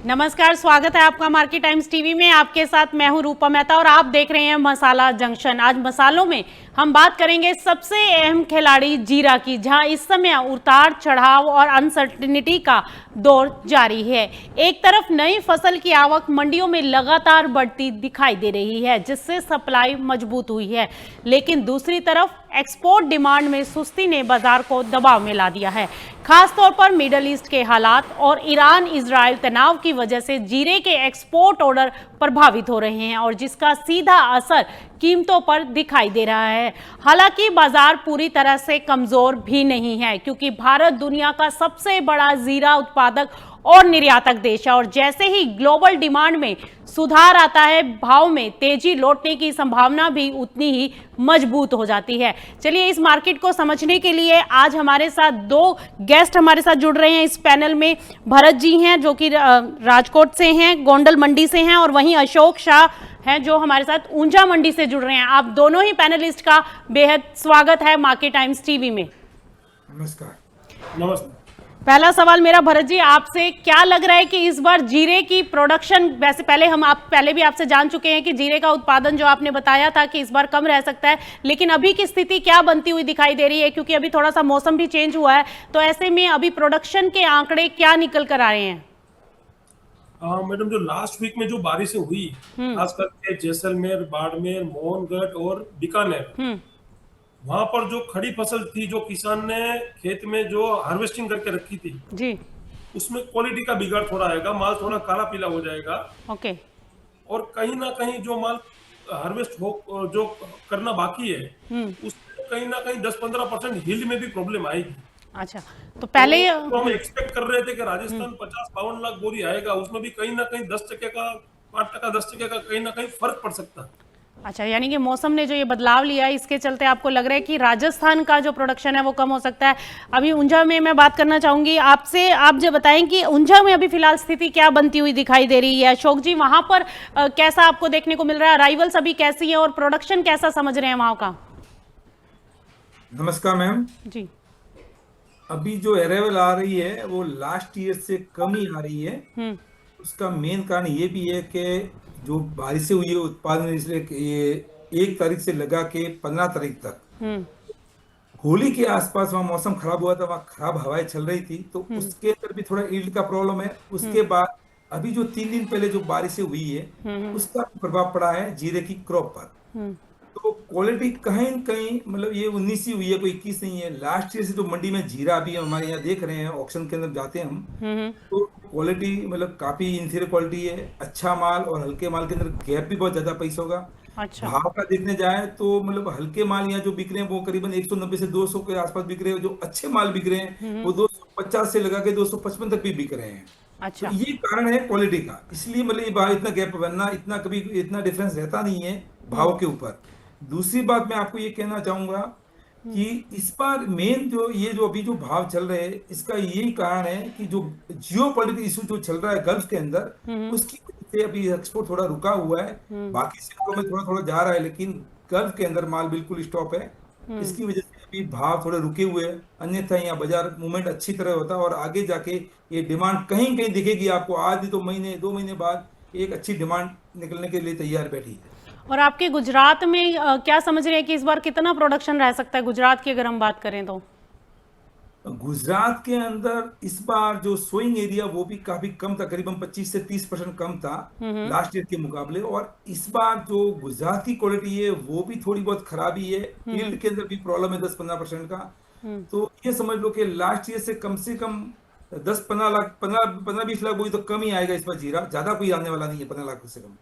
नमस्कार, स्वागत है आपका मार्केट टाइम्स टीवी में। आपके साथ मैं हूं रूपा मेहता और आप देख रहे हैं मसाला जंक्शन। आज मसालों में हम बात करेंगे सबसे अहम खिलाड़ी जीरा की, जहां इस समय उतार चढ़ाव और अनसर्टेनिटी का दौर जारी है। एक तरफ नई फसल की आवक मंडियों में लगातार बढ़ती दिखाई दे रही है, जिससे सप्लाई मजबूत हुई है, लेकिन दूसरी तरफ एक्सपोर्ट डिमांड में सुस्ती ने बाजार को दबाव में ला दिया है। खासतौर पर मिडल ईस्ट के हालात और ईरान इजराइल तनाव की वजह से जीरे के एक्सपोर्ट ऑर्डर प्रभावित हो रहे हैं और जिसका सीधा असर कीमतों पर दिखाई दे रहा है। हालांकि बाजार पूरी तरह से कमजोर भी नहीं है, क्योंकि भारत दुनिया का सबसे बड़ा जीरा उत्पादक और निर्यातक देश है और जैसे ही ग्लोबल डिमांड में सुधार आता है, भाव में तेजी लौटने की संभावना भी उतनी ही मजबूत हो जाती है। चलिए, इस मार्केट को समझने के लिए आज हमारे साथ दो गेस्ट हमारे साथ जुड़ रहे हैं इस पैनल में। भरत जी हैं जो कि राजकोट से हैं, गोंडल मंडी से हैं, और वहीं अशोक शाह हैं जो हमारे साथ ऊंझा मंडी से जुड़ रहे हैं। आप दोनों ही पैनलिस्ट का बेहद स्वागत है मार्केट टाइम्स टीवी में। नमस्कार। नमस्कार। पहला सवाल मेरा भरत जी आपसे, क्या लग रहा है कि इस बार जीरे की प्रोडक्शन, वैसे पहले भी आपसे जान चुके हैं कि जीरे का उत्पादन जो आपने बताया था कि इस बार कम रह सकता है, लेकिन अभी की स्थिति क्या बनती हुई दिखाई दे रही है? क्योंकि अभी थोड़ा सा मौसम भी चेंज हुआ है, तो ऐसे में अभी प्रोडक्शन के आंकड़े क्या निकल कर आ रहे हैं? मैडम, जो लास्ट वीक में जो बारिशें हुई, खास करके जैसलमेर, बाड़मेर, मोहनगढ़ और बीकानेर, वहां पर जो खड़ी फसल थी, जो किसान ने खेत में जो हार्वेस्टिंग करके रखी थी जी। उसमें क्वालिटी का बिगाड़ थोड़ा आएगा, माल थोड़ा काला पीला हो जाएगा। ओके। और कहीं ना कहीं जो माल हार्वेस्ट हो जो करना बाकी है उसमें कहीं ना कहीं 10-15% यील्ड में भी प्रॉब्लम आएगी। अच्छा, तो पहले तो हम एक्सपेक्ट कर रहे थे कि राजस्थान 50-52 लाख बोरी आएगा, उसमें भी कहीं ना कहीं 10% का 5%, 10% का कहीं ना कहीं फर्क पड़ सकता है। अच्छा, यानी कि मौसम ने जो ये बदलाव लिया है, इसके चलते आपको लग रहा है कि राजस्थान का जो प्रोडक्शन है वो कम हो सकता है। अभी ऊंझा में मैं बात करना चाहूंगी आपसे, आप जो बताएं कि ऊंझा में अभी फिलहाल स्थिति क्या बनती हुई दिखाई दे रही है। अशोक जी, वहां पर कैसा आपको देखने को मिल रहा है? अराइवल्स अभी कैसी है और प्रोडक्शन कैसा समझ रहे हैं वहां का? नमस्कार मैम। जी। अभी जो अराइवल आ रही है वो लास्ट ईयर से कम ही आ रही है। उसका मेन कारण ये भी है कि जो बारिशें हुई है उत्पादन, इसलिए ये 1 तारीख से लगा के 15 तारीख तक होली के आसपास वहाँ मौसम खराब हुआ था, वहाँ खराब हवाएं चल रही थी, तो उसके अंदर भी थोड़ा ईल्ड का प्रॉब्लम है। उसके बाद अभी जो 3 दिन पहले जो बारिशें हुई है उसका प्रभाव पड़ा है जीरे की क्रॉप पर। तो क्वालिटी कहीं न कहीं मतलब ये 19 ही हुई है, कोई 21 नहीं है। लास्ट ईयर से जो मंडी में जीरा अभी हमारे यहाँ देख रहे हैं, ऑक्शन के अंदर जाते हैं हम, तो क्वालिटी मतलब काफी इंफीरियर क्वालिटी है। अच्छा माल और हल्के माल के अंदर गैप भी बहुत ज्यादा पैसों का। अच्छा। भाव का देखने जाए तो मतलब हल्के माल यहाँ जो बिक रहे हैं वो करीबन 190 से 200 के आसपास बिक रहे हैं। जो अच्छे माल बिक रहे हैं वो 250 से लगा के 255 तक भी बिक रहे हैं। तो अच्छा। ये कारण है क्वालिटी का, इसलिए मतलब ये भाव इतना गैप बनना, इतना कभी इतना डिफरेंस रहता नहीं है भाव के ऊपर। दूसरी बात मैं आपको ये कहना चाहूंगा कि इस बार मेन जो अभी जो भाव चल रहे हैं, इसका यही कारण है कि जो जियो पॉलिटिकल इशू जो चल रहा है गल्फ के अंदर, उसकी वजह से अभी एक्सपोर्ट थोड़ा रुका हुआ है। बाकी क्षेत्रों में थोड़ा थोड़ा जा रहा है, लेकिन गल्फ के अंदर माल बिल्कुल स्टॉप है। इसकी वजह से अभी भाव थोड़े रुके हुए हैं, अन्यथा यहाँ बाजार मूवमेंट अच्छी तरह होता है और आगे जाके ये डिमांड कहीं कहीं दिखेगी आपको। आज भी 2 महीने बाद एक अच्छी डिमांड निकलने के लिए तैयार बैठी है। और आपके गुजरात में क्या समझ रहे हैं कि इस बार कितना प्रोडक्शन रह सकता है गुजरात की, अगर हम बात करें तो? गुजरात के अंदर इस बार जो सोइंग एरिया वो भी काफी कम था, करीबन 25 से 30% कम था लास्ट ईयर के मुकाबले। और इस बार जो गुजरात की क्वालिटी है वो भी थोड़ी बहुत खराबी है, फील्ड के अंदर भी प्रॉब्लम है 10-15% का। तो ये समझ लो कि लास्ट ईयर से कम 10-15 लाख, 15-20 लाख बोरी तो कम ही आएगा इस बार जीरा, ज्यादा कोई आने वाला नहीं है 15 लाख से कम।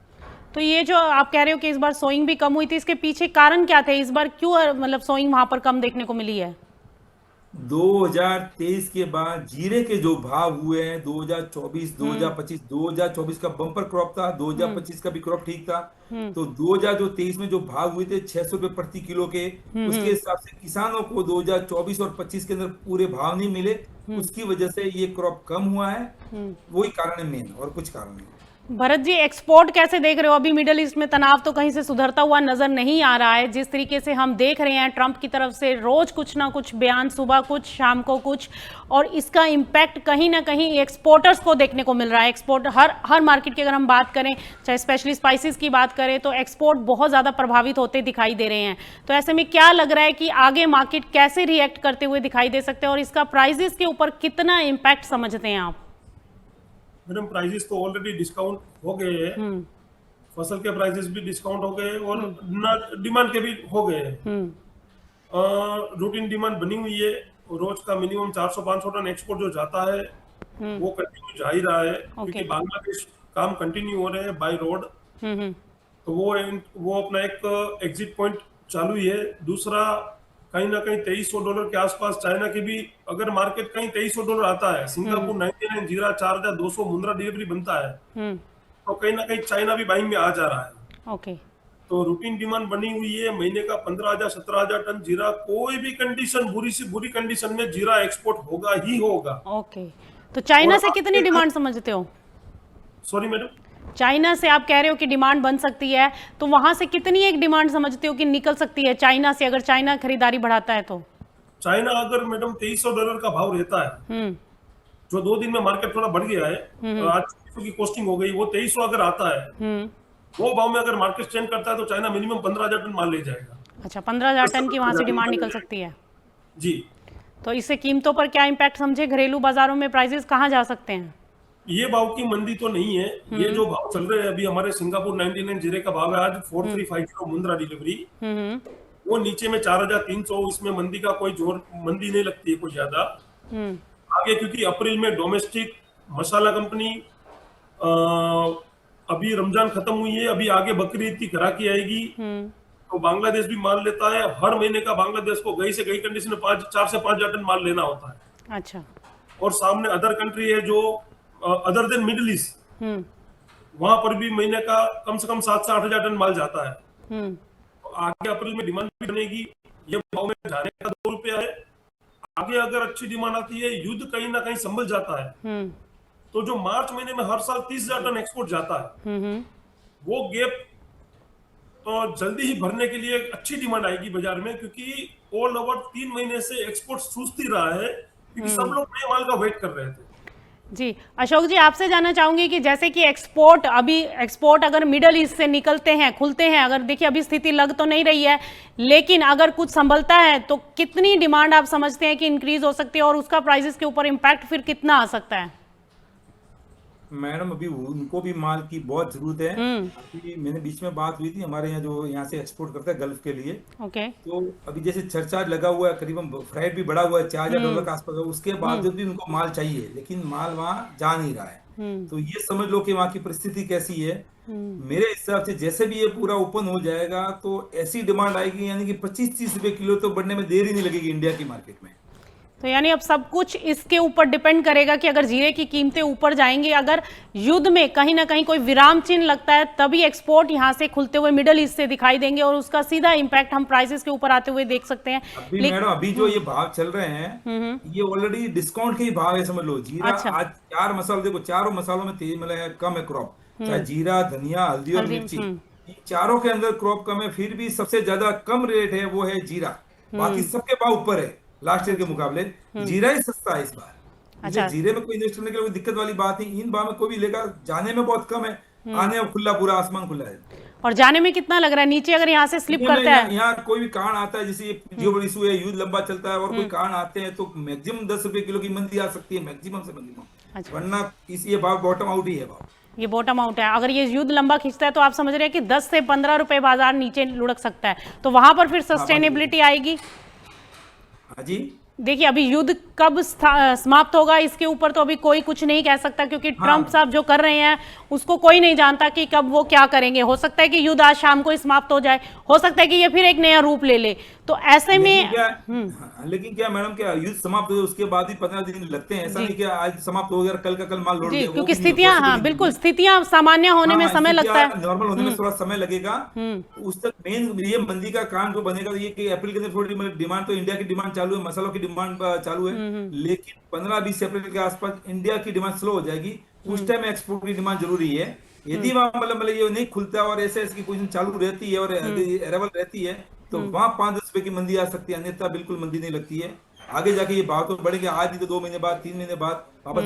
तो ये जो आप कह रहे हो कि इस बार सोइंग भी कम हुई थी, इसके पीछे कारण क्या थे? इस बार क्यों मतलब सोइंग वहां पर कम देखने को मिली है? 2023 के बाद जीरे के जो भाव हुए हैं 2024, 2025, 2024 का बम्पर क्रॉप था, 2025 का भी क्रॉप ठीक था। तो 2023 में जो भाव हुए थे 600 रुपए प्रति किलो के, उसके हिसाब से किसानों को 2024 और 25 के अंदर पूरे भाव नहीं मिले। उसकी वजह से ये क्रॉप कम हुआ है, वही कारण है मेन, और कुछ कारण नहीं। भरत जी, एक्सपोर्ट कैसे देख रहे हो? अभी मिडिल ईस्ट में तनाव तो कहीं से सुधरता हुआ नजर नहीं आ रहा है। जिस तरीके से हम देख रहे हैं ट्रंप की तरफ से रोज कुछ ना कुछ बयान, सुबह कुछ शाम को कुछ, और इसका इम्पैक्ट कहीं ना कहीं एक्सपोर्टर्स को देखने को मिल रहा है। एक्सपोर्ट हर मार्केट की अगर हम बात करें, चाहे स्पेशली स्पाइसेस की बात करें, तो एक्सपोर्ट बहुत ज़्यादा प्रभावित होते दिखाई दे रहे हैं। तो ऐसे में क्या लग रहा है कि आगे मार्केट कैसे रिएक्ट करते हुए दिखाई दे सकते हैं और इसका प्राइजेस के ऊपर कितना इम्पैक्ट समझते हैं आप? मैडम प्राइजेस तो ऑलरेडी डिस्काउंट हो गए हैं, फसल के प्राइजेस भी डिस्काउंट हो गए और डिमांड के भी हो गए हैं। रूटीन डिमांड बनी हुई है, रोज का मिनिमम 400-500 टन एक्सपोर्ट जो जाता है वो कंटिन्यू जा ही रहा है, क्योंकि बांग्लादेश काम कंटिन्यू हो रहे हैं बाय रोड। तो वो अपना एक एग्जिट पॉइंट चालू ही है। दूसरा, कहीं ना कहीं $2300 के आसपास चाइना की भी, अगर मार्केट कहीं $2300 आता है, सिंगापुर 99 जीरा 4200 मुंद्रा डिलीवरी बनता है, तो कहीं ना कहीं चाइना भी बाइंग में आ जा रहा है। ओके। तो रूटीन डिमांड बनी हुई है, महीने का 15,000-17,000 टन जीरा, कोई भी कंडीशन, बुरी से बुरी कंडीशन में जीरा एक्सपोर्ट होगा ही होगा। ओके, तो चाइना और से कितनी डिमांड समझते हो? सॉरी मैडम, चाइना से आप कह रहे हो कि डिमांड बन सकती है, तो वहां से कितनी एक डिमांड समझते हो कि निकल सकती है चाइना से, अगर चाइना खरीदारी बढ़ाता है तो? चाइना अगर मैडम $2300 का भाव रहता है, जो 2 दिन में मार्केट थोड़ा बढ़ गया है, और आज 2400 की कॉस्टिंग हो गई, वो 2300 अगर आता है, वो भाव में अगर मार्केट स्टैंड करता है, तो चाइना मिनिमम 15,000 टन माल ले जाएगा। अच्छा, 15,000 टन की वहां से डिमांड निकल सकती है जी। तो इससे कीमतों पर क्या इम्पैक्ट समझे? घरेलू बाजारों में प्राइसेस कहाँ जा सकते हैं? ये भाव की मंदी तो नहीं है, ये जो भाव चल रहे हैं अभी, हमारे सिंगापुर 99 जीरे का भाव है आज 4350 मुंद्रा डिलीवरी, वो नीचे में 4300, इसमें मंदी का कोई जोर, मंदी नहीं लगती है कोई ज्यादा आगे, क्योंकि अप्रैल में डोमेस्टिक मसाला कंपनी, अभी रमजान खत्म हुई है, अभी आगे बकरीद की ग्राहकी आएगी, तो बांग्लादेश भी माल लेता है। हर महीने का बांग्लादेश को गई से गई कंडीशन में 4 से 5 हजार टन माल लेना होता है। अच्छा। और सामने अदर कंट्री है जो अदर देन मिडिल ईस्ट, वहां पर भी महीने का कम से कम 7 से 8 हजार टन माल जाता है। तो आगे अप्रैल में डिमांड भी बनेगी, ये भाव में जाने का ₹2 है। आगे अगर अच्छी डिमांड आती है, युद्ध कहीं ना कहीं संभल जाता है, तो जो मार्च महीने में हर साल 30,000 टन एक्सपोर्ट जाता है, वो गैप तो जल्दी ही भरने के लिए अच्छी डिमांड आएगी बाजार में, क्योंकि ऑल ओवर 3 महीने से एक्सपोर्ट सूझ ही रहा है, क्योंकि सब लोग नए माल का वेट कर रहे थे। जी अशोक जी, आपसे जानना चाहूंगी कि जैसे कि एक्सपोर्ट अगर मिडल ईस्ट से निकलते हैं, खुलते हैं, अगर देखिए अभी स्थिति लग तो नहीं रही है, लेकिन अगर कुछ संभलता है तो कितनी डिमांड आप समझते हैं कि इंक्रीज हो सकती है और उसका प्राइसेस के ऊपर इम्पैक्ट फिर कितना आ सकता है? मैडम अभी उनको भी माल की बहुत जरूरत है। अभी मैंने बीच में बात हुई थी, हमारे यहाँ जो यहाँ से एक्सपोर्ट करता है गल्फ के लिए, ओके। तो अभी जैसे सरचार्ज लगा हुआ है, करीबन फ्राइट भी बढ़ा हुआ है $4,000 के आसपास, उसके बावजूद भी उनको माल चाहिए, लेकिन माल वहाँ जा नहीं रहा है। तो ये समझ लो कि वहाँ की परिस्थिति कैसी है। मेरे हिसाब से जैसे भी ये पूरा ओपन हो जाएगा तो ऐसी डिमांड आएगी, यानी कि 25-30 रुपए किलो तो बढ़ने में देर ही नहीं लगेगी इंडिया की मार्केट में। तो यानी अब सब कुछ इसके ऊपर डिपेंड करेगा कि अगर जीरे की कीमतें ऊपर जाएंगी, अगर युद्ध में कहीं ना कहीं कोई विराम चिन्ह लगता है, तभी एक्सपोर्ट यहां से खुलते हुए मिडिल ईस्ट से दिखाई देंगे और उसका सीधा इंपैक्ट हम प्राइसेस के ऊपर आते हुए देख सकते हैं। मैडम अभी जो ये भाव चल रहे हैं, ये ऑलरेडी डिस्काउंट के ही भाव है, समझ लो। जीरा आज 4 मसालों, देखो चारों मसालों में तेज मतलब कम है क्रॉप, चाहे जीरा, धनिया, हल्दी और मिर्ची, चारों के अंदर क्रॉप कम है, फिर भी सबसे ज्यादा कम रेट है वो है जीरा, बाकी सबके भाव ऊपर है लास्ट ईयर के मुकाबले। जीरा ही सस्ता है इस बार। अच्छा। जीरे में कोई इन्वेस्ट करने के लिए कोई दिक्कत वाली बात नहीं, इन भाव में कोई भी लेगा, जाने में बहुत कम है, आने में खुला, पूरा आसमान खुला है। और जाने में कितना लग रहा है नीचे, अगर यहाँ से स्लिप करता है? यहाँ कोई भी कारण आता है, जैसे जियो इशू है, युद्ध लंबा चलता है और कोई कारण आते हैं, तो मैक्सिमम 10 रुपए किलो की मंदी आ सकती है, मैक्सिमम से मैक्सिमम, वरना ये भाव बॉटम आउट ही है भाव। ये बॉटम आउट है। अगर ये युद्ध लंबा खींचता है तो आप समझ रहे हैं कि 10 से 15 रुपए बाजार नीचे लुढ़क सकता है, तो वहां पर फिर सस्टेनेबिलिटी आएगी। हाँ जी, देखिए अभी युद्ध कब समाप्त होगा इसके ऊपर तो अभी कोई कुछ नहीं कह सकता, क्योंकि ट्रंप साहब जो कर रहे हैं उसको कोई नहीं जानता कि कब वो क्या करेंगे। हो सकता है कि युद्ध आज शाम को ही समाप्त हो जाए, हो सकता है कि ये फिर एक नया रूप ले ले। तो ऐसे में लेकिन क्या मैडम, क्या युद्ध समाप्त हो उसके बाद ही 15 दिन लगते हैं? ऐसा नहीं कि आज समाप्त हो गया कल का कल माल लौट गया, क्योंकि स्थितियां, हाँ बिल्कुल, स्थितियां सामान्य होने में समय लगता है, नॉर्मल होने में थोड़ा समय लगेगा। उस तक मेन ये मंदी का कारण जो बनेगा ये कि अप्रैल के अंदर थोड़ी डिमांड, तो इंडिया की डिमांड चालू है, मसालों की डिमांड चालू है, लेकिन 15-20 अप्रैल के आसपास इंडिया की डिमांड स्लो हो जाएगी, उस टाइम एक्सपोर्ट की डिमांड जरूरी है। यदि वहाँ मतलब ये नहीं खुलता और ऐसे इसकी पोजीशन चालू रहती है और अरेबल रहती है तो वहाँ 5-10 रुपए की मंदी आ सकती है, अन्यथा बिल्कुल मंदी नहीं लगती है। आगे जाके ये भाव तो बढ़ेंगे, आज नहीं तो 2 महीने बाद 3 महीने बाद वापस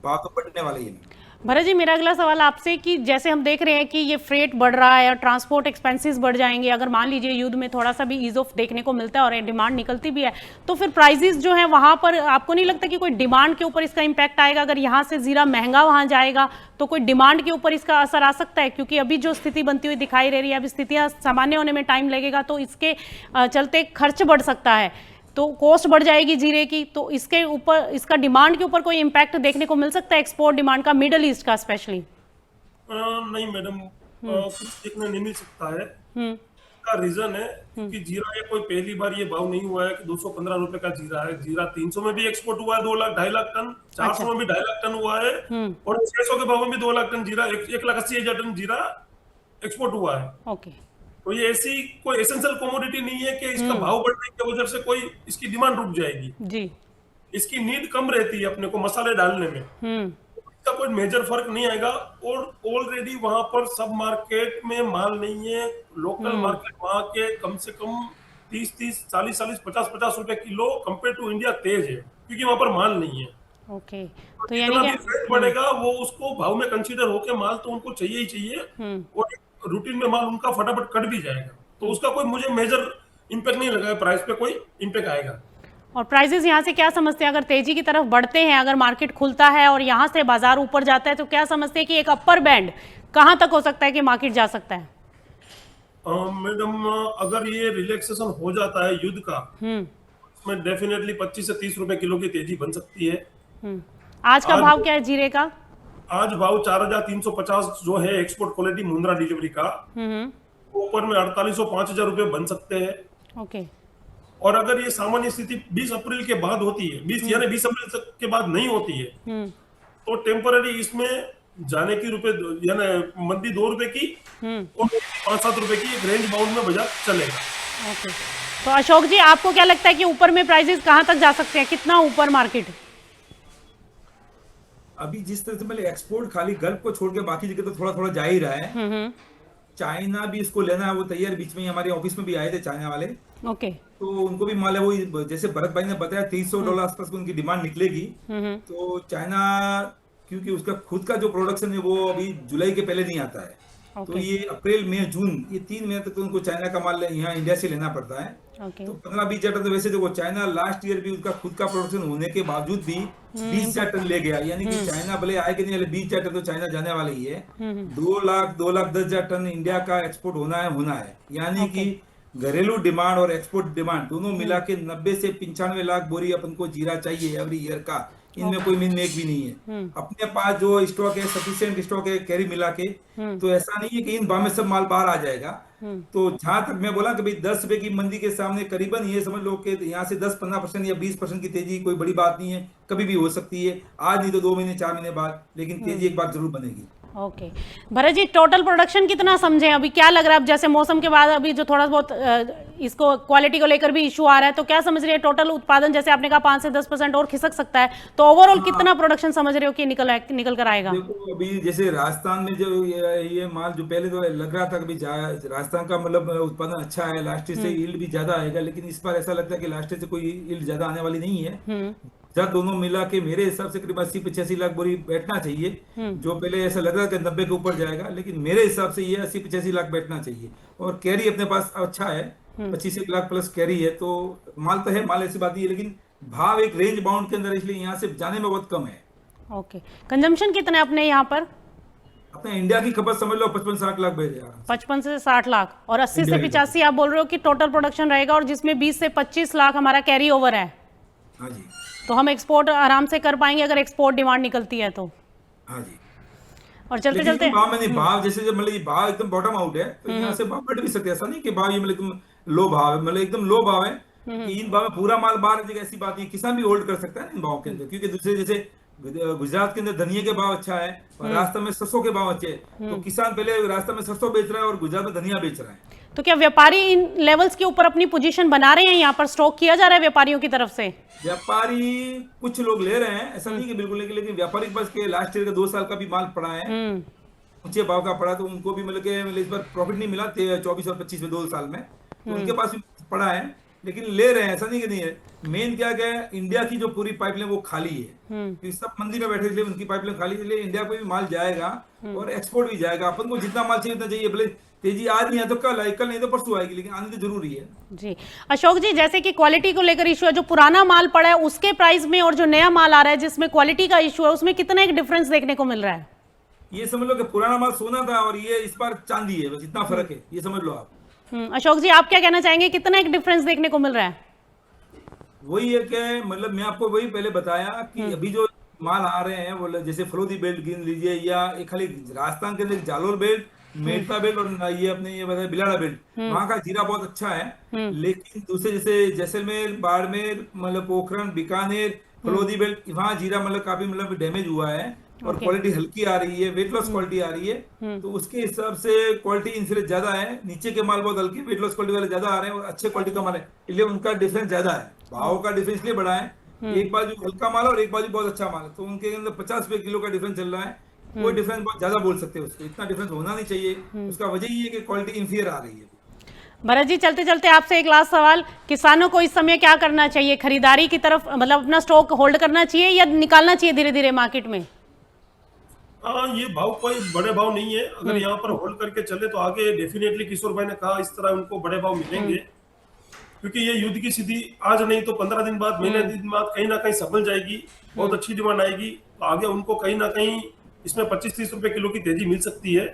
भाव तो बढ़ने वाले ही है। भरत जी, मेरा अगला सवाल आपसे कि जैसे हम देख रहे हैं कि ये फ्रेट बढ़ रहा है और ट्रांसपोर्ट एक्सपेंसेस बढ़ जाएंगे, अगर मान लीजिए युद्ध में थोड़ा सा भी ईज ऑफ देखने को मिलता है और डिमांड निकलती भी है, तो फिर प्राइसेस जो है वहां पर आपको नहीं लगता कि कोई डिमांड के ऊपर इसका इम्पैक्ट आएगा? अगर यहाँ से जीरा महंगा वहां जाएगा तो कोई डिमांड के ऊपर इसका असर आ सकता है? क्योंकि अभी जो स्थिति बनती हुई दिखाई दे रही है, अभी स्थितियाँ सामान्य होने में टाइम लगेगा, तो इसके चलते खर्च बढ़ सकता है, तो कॉस्ट बढ़ जाएगी जीरे की, तो इसके ऊपर, इसका डिमांड के ऊपर कोई इम्पैक्ट देखने को मिल सकता है, एक्सपोर्ट डिमांड का, मिडल ईस्ट का स्पेशली? नहीं मैडम, कुछ देखने नहीं मिल सकता है। का रीजन है कि जीरा ये कोई पहली बार ये भाव नहीं हुआ है कि 215 रुपए का जीरा है। जीरा 300 में भी एक्सपोर्ट हुआ है 2 लाख 2.5 लाख टन, 400 में भी 2.5 लाख टन हुआ है, और 600 के भाव में भी 2 लाख टन जीरा, 1,80,000 टन जीरा एक्सपोर्ट हुआ है। ओके। तो ये ऐसी कोई एसेंशियल कमोडिटी नहीं है कि इसका भाव बढ़ने की वजह से कोई इसकी डिमांड रुक जाएगी। जी। इसकी नीड कम रहती है अपने को मसाले डालने में, इसका कोई मेजर फर्क नहीं आएगा। और ऑलरेडी वहां पर सब मार्केट में माल नहीं है। लोकल मार्केट वहां के कम से कम 30-30, 40-40, 50-50 रुपए किलो कंपेयर टू इंडिया तेज है, क्योंकि वहां पर माल नहीं है। ओके, तो तो जितना यानी भी कि रेट बढ़ेगा वो उसको भाव में कंसीडर होके माल तो उनको चाहिए ही चाहिए, और रूटीन में माल उनका फटाफट कट भी जाएगा, तो उसका कोई मुझे मेजर इम्पैक्ट नहीं लगा है, प्राइस पे कोई इम्पैक्ट आएगा। और प्राइसेस यहाँ से क्या समझते हैं, अगर तेजी की तरफ बढ़ते हैं, अगर मार्केट खुलता है और यहाँ से बाजार ऊपर जाता है, तो क्या समझते हैं कि एक अपर बैंड कहाँ तक हो सकता है कि मार्केट जा सकता है? मैडम, अगर ये रिलैक्सेशन हो जाता है युद्ध का, उसमें डेफिनेटली 25 से 30 रुपए किलो की तेजी बन सकती है। आज का भाव क्या है जीरे का? आज भाव 4,350 जो है एक्सपोर्ट क्वालिटी मुंद्रा डिलीवरी का, ऊपर में 4,500-5,000 रुपए बन सकते हैं। ओके। और अगर ये सामान्य स्थिति 20 अप्रैल के बाद होती है, 20 अप्रैल के बाद नहीं होती है, तो टेम्पररी इसमें जाने की यानी मंदी 2 रुपए की और 5-7 रुपए की एक रेंज बाउंड में बाजार चलेगा। ओके, तो अशोक जी, आपको क्या लगता है कि ऊपर में प्राइसेस कहाँ तक जा सकते हैं, कितना ऊपर मार्केट? अभी जिस तरह से मतलब एक्सपोर्ट खाली गल्फ को छोड़ के बाकी जगह तो थोड़ा थोड़ा जा ही रहा है। चाइना भी इसको लेना है, वो तैयार, बीच में ही हमारे ऑफिस में भी आए थे चाइना वाले। ओके। तो उनको भी माल है, वही जैसे भरत भाई ने बताया $300 आसपास उनकी डिमांड निकलेगी। तो चाइना, क्योंकि उसका खुद का जो प्रोडक्शन है वो अभी जुलाई के पहले नहीं आता है, तो ये अप्रैल मई जून, ये 3 महीने तक तो उनको चाइना का माल यहाँ इंडिया से लेना पड़ता है। तो 15-20 टन, तो वैसे देखो चाइना लास्ट ईयर भी उसका खुद का प्रोडक्शन होने के बावजूद भी 20,000 टन ले गया, यानी कि चाइना भले आए कि नहीं, 20,000 टन तो चाइना जाने वाला ही है। 2,10,000 टन इंडिया का एक्सपोर्ट होना है, यानी कि घरेलू डिमांड और एक्सपोर्ट डिमांड दोनों मिला के 90 से 95 लाख बोरी अपन को जीरा चाहिए एवरी ईयर का। इनमें कोई मिन मेक भी नहीं है। अपने पास जो स्टॉक है, सफिशिएंट स्टॉक है कैरी मिला के, तो ऐसा नहीं है कि इन भाव में सब माल बाहर आ जाएगा। तो जहां तक मैं बोला कि भाई 10 रुपए की मंदी के सामने करीबन ये समझ लो कि यहाँ से 10-15% या 20% की तेजी कोई बड़ी बात नहीं है, कभी भी हो सकती है, आज नहीं तो 2 महीने 4 महीने बाद, लेकिन तेजी एक बार जरूर बनेगी। Okay. Bharat ji, total production कितना समझें अभी, क्या लग रहा है? अब जैसे मौसम के बाद अभी जो थोड़ा बहुत इसको क्वालिटी को लेकर भी इशू आ रहा है, तो क्या समझ रहे हैं टोटल उत्पादन? जैसे आपने कहा 5 से 10% और खिसक सकता है, तो ओवरऑल कितना प्रोडक्शन समझ रहे हो कि निकल कर आएगा? देखो अभी जैसे राजस्थान में जो ये माल जो पहले तो लग रहा था कि राजस्थान का मतलब उत्पादन अच्छा है, लास्ट ईयर से यील्ड भी ज्यादा आएगा, लेकिन इस बार ऐसा लगता है कि लास्ट ईयर से कोई यील्ड ज्यादा आने वाली नहीं है। जब दोनों मिला के मेरे हिसाब से करीब 80-85 लाख बोरी बैठना चाहिए, जो पहले ऐसा लग रहा था कि 90 के ऊपर जाएगा, लेकिन मेरे हिसाब से ये 80-85 लाख बैठना चाहिए। और कैरी अपने पास अच्छा है, 25 लाख प्लस कैरी है, तो माल तो है, माल ऐसी बात नहीं है, लेकिन भाव एक रेंज बाउंड के अंदर, इसलिए यहाँ से जाने में बहुत कम है। ओके। कंजम्पशन कितना है अपने यहाँ पर? अपने इंडिया की खपत समझ लो 55-60 लाख बैठ जाएगा। 55 से 60 लाख, और 80 से 85 आप बोल रहे हो कि टोटल प्रोडक्शन रहेगा, और जिसमें 20 से 25 लाख हमारा कैरी ओवर है। हाँ जी। तो हम एक्सपोर्ट आराम से कर पाएंगे अगर एक्सपोर्ट डिमांड निकलती है तो। हाँ जी। और चलते चलते भाव में नहीं, भाव जैसे जब मतलब ये भाव एकदम बॉटम आउट है, तो यहाँ से भाव बढ़ भी सकते हैं, ऐसा नहीं कि भाव ये मतलब एकदम लो भाव है, मतलब एकदम लो भाव है कि इन भाव में पूरा माल बाहर आ जाएगा, ऐसी बात नहीं। किसान भी होल्ड कर सकता है इन भाव के अंदर, क्योंकि दूसरे जैसे गुजरात के अंदर धनिया के भाव अच्छा है और राजस्थान में सरसों के भाव अच्छे हैं, तो किसान पहले राजस्थान में सरसों बेच रहा है और गुजरात में धनिया बेच रहा है। तो क्या व्यापारी इन लेवल्स के ऊपर अपनी पोजीशन बना रहे हैं, यहाँ पर स्टॉक किया जा रहा है व्यापारियों की तरफ से? व्यापारी कुछ लोग ले रहे हैं, ऐसा नहीं कि बिल्कुल, लेकिन व्यापारी के पास के लास्ट ईयर का 2 साल का भी माल पड़ा है, ऊंचे भाव का पड़ा, तो उनको भी मतलब कि इस बार प्रॉफिट नहीं मिला 24 और 25 में 2 साल में, तो उनके पास भी पड़ा है, लेकिन ले रहे हैं, ऐसा नहीं कि नहीं है। मेन क्या है, इंडिया की जो पूरी पाइपलाइन वो खाली है, तो सब मंदी में बैठे, इसलिए उनकी पाइपलाइन खाली है, इसलिए इंडिया को भी माल जाएगा और एक्सपोर्ट भी जाएगा। अपन को जितना माल चाहिए उतना चाहिए, भले तेजी आज नहीं है तो कल आएगी, कल नहीं तो परसों आएगी, लेकिन आनी तो जरूरी है। जी अशोक जी, जैसे कि क्वालिटी को लेकर इशू है, जो पुराना माल पड़ा है उसके प्राइस में और जो नया माल आ रहा है जिसमें क्वालिटी का इशू है, उसमें कितना एक डिफरेंस देखने को मिल रहा है? ये समझ लो कि पुराना माल सोना था और ये इस बार चांदी है, बस इतना फर्क है, ये समझ लो आप। अशोक जी, आप क्या कहना चाहेंगे, कितना एक डिफरेंस देखने को मिल रहा है? वही है कि मतलब मैं आपको वही पहले बताया कि अभी जो माल आ रहे हैं वो जैसे फलोदी बेल्ट गिन लीजिए, या एक खाली राजस्थान के अंदर जालोर बेल्ट, मेड़ता बेल्ट और ये अपने ये बताया बिलाड़ा बेल्ट, वहाँ का जीरा बहुत अच्छा है। लेकिन दूसरे जैसे जैसलमेर, बाड़मेर, मतलब पोखरण, बीकानेर, फलोदी बेल्ट, वहाँ जीरा मतलब काफी मतलब डैमेज हुआ है और क्वालिटी हल्की आ रही है, वेट लॉस क्वालिटी आ रही है, तो उसके हिसाब से क्वालिटी इनसे ज्यादा है। नीचे के माल बहुत हल्के, वेट लॉस क्वालिटी वाले ज्यादा आ रहे हैं और अच्छे क्वालिटी का माल है, इसलिए उनका डिफरेंस ज्यादा है, भाव का डिफरेंस इसलिए बड़ा है। एक बाजू हल्का माल है और एक बाजू बहुत अच्छा माल है, तो उनके अंदर 50 रुपए किलो का डिफरेंस चल रहा है। कोई डिफरेंस बहुत ज्यादा बोल सकते हैं उसको, इतना डिफरेंस होना नहीं चाहिए, उसका वजह ये है कि क्वालिटी इंफीरियर आ रही है। भरत जी, चलते चलते आपसे एक लास्ट सवाल, किसानों को इस समय क्या करना चाहिए? खरीदारी की तरफ, मतलब अपना स्टॉक होल्ड करना चाहिए या निकालना चाहिए धीरे धीरे मार्केट में? ये भाव कोई बड़े भाव नहीं है, अगर यहाँ पर होल्ड करके चले तो आगे डेफिनेटली, किशोर भाई ने कहा इस तरह उनको बड़े भाव मिलेंगे, क्योंकि ये युद्ध की स्थिति आज नहीं तो 15 दिन बाद, महीने दिन बाद कहीं ना कहीं संभल जाएगी, बहुत अच्छी डिमांड आएगी, तो आगे उनको कहीं ना कहीं इसमें 25-30 रुपए किलो की तेजी मिल सकती है।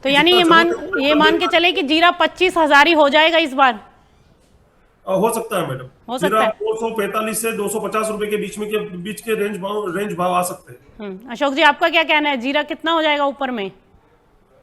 तो यानी ये मान के चले कि जीरा 25,000 ही हो जाएगा इस बार? हो सकता है मैडम, हो सकता है 245 से 250 रुपए के बीच के रेंज भाव आ सकते हैं। अशोक जी, आपका क्या कहना है, जीरा कितना हो जाएगा ऊपर में?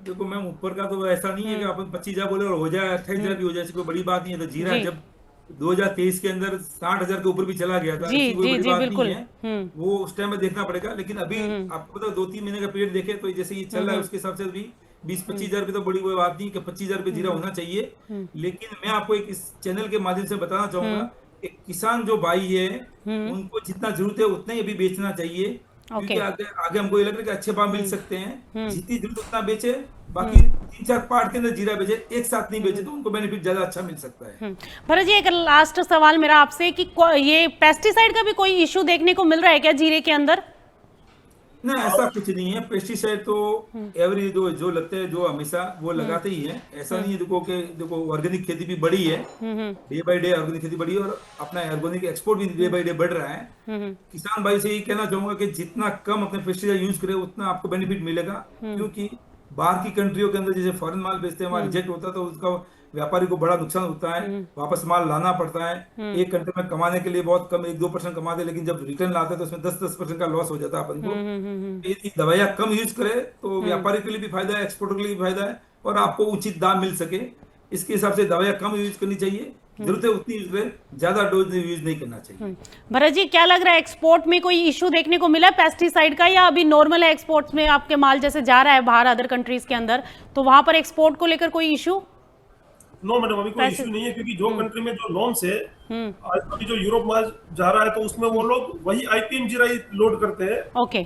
देखो मैम, ऊपर का तो ऐसा नहीं है कि अपन 25,000 बोले और हो जाए, 28,000 भी हो जाए, कोई बड़ी बात नहीं है। तो जीरा जब 2023 के अंदर 60,000 के ऊपर भी चला गया था, ऐसी कोई बड़ी बात नहीं है, वो उस टाइम में देखना पड़ेगा। लेकिन अभी आपको पता 2-3 महीने का पीरियड देखे तो जैसे ये चल रहा है उसके हिसाब से भी 20-25,000 रुपये तो बड़ी कोई बात नहीं कि 25,000 रुपये जीरा होना चाहिए। लेकिन मैं आपको एक इस चैनल के माध्यम से बताना चाहूंगा कि किसान जो भाई है उनको जितना जरूरत है उतना ही अभी बेचना चाहिए, क्योंकि आगे हमको ये लग रहा है कि अच्छे भाव मिल सकते हैं। जितनी जरूरत उतना बेचे, बाकी 3-4 पार्ट के अंदर जीरा बेचे, एक साथ नहीं बेचे, तो उनको बेनिफिट ज्यादा अच्छा मिल सकता है। भरत जी, एक लास्ट सवाल मेरा आपसे कि ये पेस्टिसाइड का भी कोई इशू देखने को मिल रहा है क्या जीरे के अंदर? नहीं, ऐसा कुछ नहीं है। पेस्टिसाइड तो एवरी जो लगते हैं, जो हमेशा वो लगाते ही है, ऐसा नहीं है। देखो ऑर्गेनिक खेती भी बढ़ी है, डे बाय डे ऑर्गेनिक खेती बढ़ी है और अपना ऑर्गेनिक एक्सपोर्ट भी डे बाय डे बढ़ रहा है। किसान भाई से यही कहना चाहूंगा कि जितना कम अपने पेस्टिसाइड यूज करे उतना आपको बेनिफिट मिलेगा, क्योंकि बाहर की कंट्रियों के अंदर जैसे फॉरेन माल बेचते हैं, वहाँ रिजेक्ट होता है तो उसका व्यापारी को बड़ा नुकसान होता है, वापस माल लाना पड़ता है। एक घंटे में कमाने के लिए बहुत कम 1-2% कमाते, लेकिन जब रिटर्न लाते हैं तो उसमें 10% का लॉस हो जाता है अपन को। यदि दवाइयाँ कम यूज करे तो व्यापारी के लिए भी फायदा है, एक्सपोर्टर के लिए भी फायदा है, और आपको उचित दाम मिल सके, इसके हिसाब से दवाइयाँ कम यूज करनी चाहिए, जरूरत है उतनी यूज करें, ज्यादा डोज यूज नहीं करना चाहिए। भरत जी, क्या लग रहा है, एक्सपोर्ट में कोई इशू देखने को मिला है पेस्टिसाइड का, या अभी नॉर्मल है एक्सपोर्ट्स में? आपके माल जैसे जा रहा है बाहर अदर कंट्रीज के अंदर, तो वहां पर एक्सपोर्ट को लेकर कोई इशू? नो मैडम, अभी कोई इश्यू नहीं है, क्योंकि जो कंट्री में जो नॉर्म्स है, अभी जो यूरोप माल जा रहा है तो उसमें वो लोग वही आईपीएम जीरा लोड करते हैं। ओके,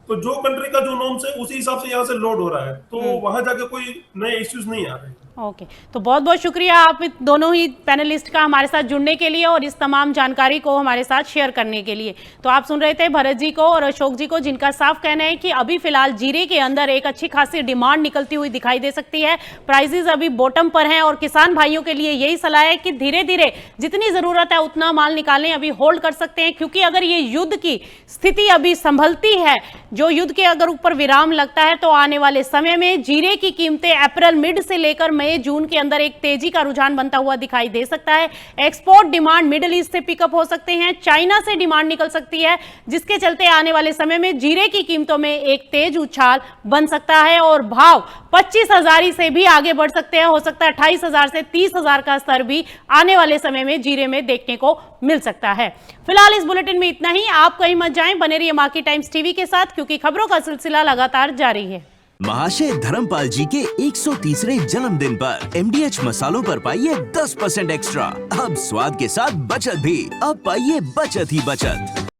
तो जो कंट्री का जो नॉर्म्स है उसी हिसाब से यहाँ से लोड हो रहा है, तो वहां जाके कोई नए इश्यूज नहीं आ रहे हैं। ओके, तो बहुत बहुत शुक्रिया आप दोनों ही पैनलिस्ट का हमारे साथ जुड़ने के लिए और इस तमाम जानकारी को हमारे साथ शेयर करने के लिए। तो आप सुन रहे थे भरत जी को और अशोक जी को, जिनका साफ कहना है कि अभी फिलहाल जीरे के अंदर एक अच्छी खासी डिमांड निकलती हुई दिखाई दे सकती है, प्राइसेस अभी बॉटम पर हैं, और किसान भाइयों के लिए यही सलाह है कि धीरे धीरे जितनी जरूरत है उतना माल निकालें, अभी होल्ड कर सकते हैं, क्योंकि अगर ये युद्ध की स्थिति अभी संभलती है, जो युद्ध के अगर ऊपर विराम लगता है, तो आने वाले समय में जीरे की कीमतें अप्रैल मिड से लेकर मई जून के अंदर एक तेजी का रुझान बनता हुआ दिखाई दे सकता है। एक्सपोर्ट डिमांड मिडिल ईस्ट से पिकअप हो सकते हैं, चाइना से डिमांड निकल सकती है, जिसके चलते आने वाले समय में जीरे की कीमतों में एक तेज उछाल बन सकता है और भाव 25,000 से भी आगे बढ़ सकते हैं। हो सकता है 28,000 से 30,000 का स्तर भी आने वाले समय में जीरे में देखने को मिल सकता है। फिलहाल इस बुलेटिन में इतना ही। आप कहीं मत जाएं, बने रहिए मार्केट टाइम्स टीवी के साथ, क्योंकि खबरों का सिलसिला लगातार जारी है। महाशय धर्मपाल जी के 130वें जन्मदिन पर MDH मसालों पर पाइए 10% एक्स्ट्रा। अब स्वाद के साथ बचत भी। अब पाइए बचत ही बचत।